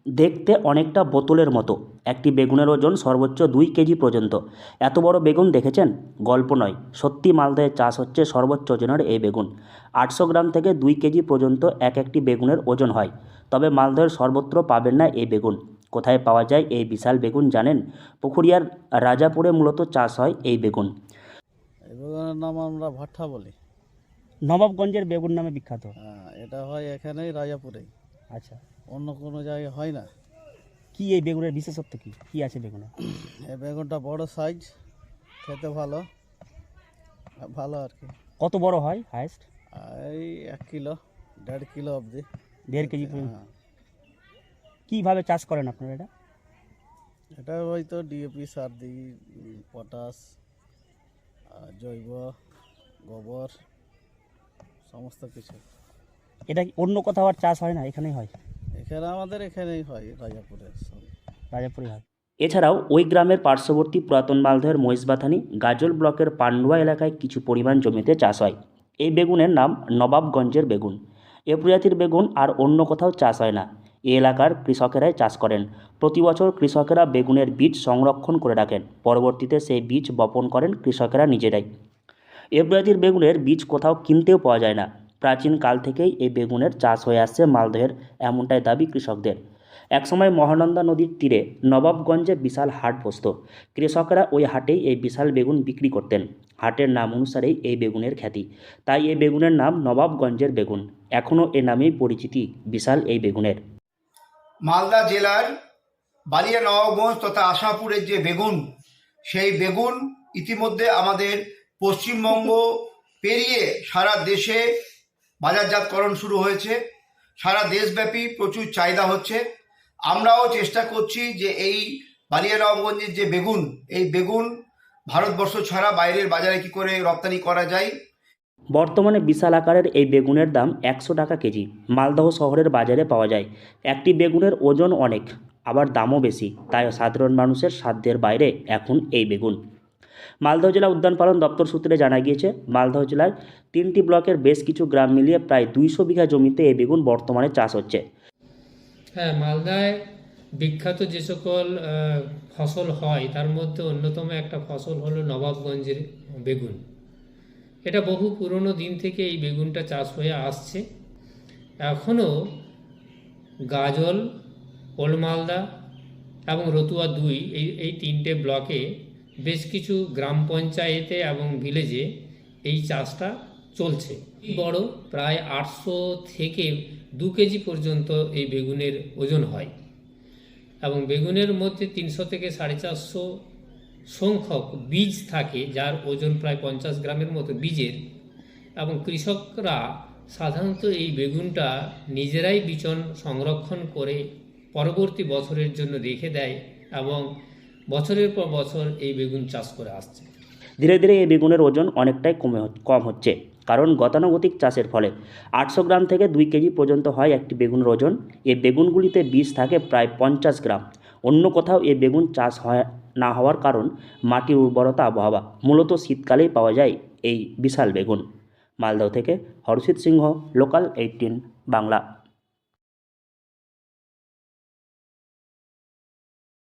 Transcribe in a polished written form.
দেখতে অনেকটা বোতলের মতো। একটি বেগুনের ওজন সর্বোচ্চ 2 কেজি পর্যন্ত। এত বড় বেগুন দেখেছেন? গল্প নয়, সত্যি মালদহে চাষ হচ্ছে সর্বোচ্চ ওজনের এই বেগুন। 800 গ্রাম থেকে 2 কেজি পর্যন্ত একটি বেগুনের ওজন হয়। তবে মালদহের সর্বত্র পাবেন না এই বেগুন। কোথায় পাওয়া যায় এই বিশাল বেগুন জানেন? পুকুরিয়ার রাজাপুরে মূলত চাষ হয় এই বেগুন। এই বেগুনের নাম আমরা ভাট্টা বলি। নবাবগঞ্জের বেগুন নামে বিখ্যাত। এটা হয় এখানেই রাজাপুরেই, আচ্ছা, অন্য কোনো জায়গায় হয় না। কি এই বেগুনের বিশেষত্ব কি কি আছে বেগুনে? এই বেগুনটা বড় সাইজ, খেতে ভালো ভালো আর কি। কত বড় হয় হাইস্ট? এই 1 কিলো 1.5 কিলো অবধি। 1.5 কেজি পর্যন্ত। হ্যাঁ, কীভাবে চাষ করেন আপনারা এটা? এটা হয়তো ডিএপি সার দিই, পটাশ, জৈব গোবর, সমস্ত কিছু। এটা কি অন্য কোথাও আর চাষ হয় না, এখানেই হয়? এখানে আমাদের এখানেই হয়, রাজাপুরের সঙ্গে। রাজাপুরে হয়। এছাড়াও ওই গ্রামের পার্শ্ববর্তী পুরাতন মালদহের মহিষবাথানি গাজল ব্লকের পান্ডুয়া এলাকায় কিছু পরিমাণ জমিতে চাষ হয়। এই বেগুনের নাম নবাবগঞ্জের বেগুন। এ প্রজাতির বেগুন আর অন্য কোথাও চাষ হয় না। এই এলাকার কৃষকেরাই চাষ করেন। প্রতি বছর কৃষকেরা বেগুনের বীজ সংরক্ষণ করে রাখেন, পরবর্তীতে সেই বীজ বপন করেন কৃষকেরা নিজেরাই। এ প্রজাতির বেগুনের বীজ কোথাও কিনতেও পাওয়া যায় না। প্রাচীন কাল থেকেই এই বেগুনের চাষ হয়ে আসছে মালদহের, এমনটাই দাবি কৃষকদের। একসময় মহানন্দা নদীর তীরে নবাবগঞ্জে বিশাল হাট বসত। কৃষকরা ওই হাটেই এই বিশাল বেগুন বিক্রি করতেন। হাটের নাম অনুসারেই এই বেগুনের খ্যাতি। তাই এই বেগুনের নাম নবাবগঞ্জের বেগুন। এখনও এ নামেই পরিচিতি বিশাল এই বেগুনের। মালদা জেলার বালিয়া নবাবগঞ্জ তথা আশাপুরের যে বেগুন, সেই বেগুন ইতিমধ্যে আমাদের পশ্চিমবঙ্গ পেরিয়ে সারা দেশে বাজারজাতকরণ শুরু হয়েছে। সারা দেশব্যাপী প্রচুর চাহিদা হচ্ছে। আমরাও চেষ্টা করছি যে এই বালিয়া নবাবগঞ্জের যে বেগুন, এই বেগুন ভারতবর্ষ ছাড়া বাইরের বাজারে কি করে রপ্তানি করা যায়। বর্তমানে বিশাল আকারের এই বেগুনের দাম 100 টাকা কেজি মালদহ শহরের বাজারে পাওয়া যায়। একটি বেগুনের ওজন অনেক, আবার দামও বেশি, তাই সাধারণ মানুষের সাধ্যের বাইরে এখন এই বেগুন। মালদহ জেলা উদ্যান পালন দপ্তর সূত্রে জানা গিয়েছে, মালদহ জেলার 3টি ব্লকের বেশ কিছু গ্রাম মিলিয়ে প্রায় 200 বিঘা জমিতে এই বেগুন বর্তমানে চাষ হচ্ছে। হ্যাঁ, মালদায় বিখ্যাত যে সকল ফসল হয় তার মধ্যে অন্যতম একটা ফসল হলো নবাবগঞ্জের বেগুন। এটা বহু পুরনো দিন থেকে এই বেগুনটা চাষ হয়ে আসছে। এখনও গাজল, ওল্ড মালদা এবং রতুয়া 2 এই 3টে ব্লকে বেশ কিছু গ্রাম পঞ্চায়েতে এবং ভিলেজে এই চাষটা চলছে। বড়, প্রায় 800 থেকে 2 কেজি পর্যন্ত এই বেগুনের ওজন হয় এবং বেগুনের মধ্যে 300 থেকে 450 সংখ্যক বীজ থাকে, যার ওজন প্রায় 50 গ্রামের মতো বীজের। এবং কৃষকরা সাধারণত এই বেগুনটা নিজেরাই বীজ সংরক্ষণ করে পরবর্তী বছরের জন্য রেখে দেয় এবং বছরের পর বছর এই বেগুন চাষ করে আসছে। ধীরে ধীরে এই বেগুনের ওজন অনেকটাই কম হচ্ছে, কারণ গতানুগতিক চাষের ফলে 800 গ্রাম থেকে 2 কেজি পর্যন্ত হয় একটি বেগুনের ওজন। এই বেগুনগুলিতে বীজ থাকে প্রায় 50 গ্রাম। অন্য কোথাও এই বেগুন চাষ হয় না হওয়ার কারণ মাটির উর্বরতা, আবহাওয়া। মূলত শীতকালেই পাওয়া যায় এই বিশাল বেগুন। মালদহ থেকে হর্ষিত সিংহ, লোকাল 18 বাংলা।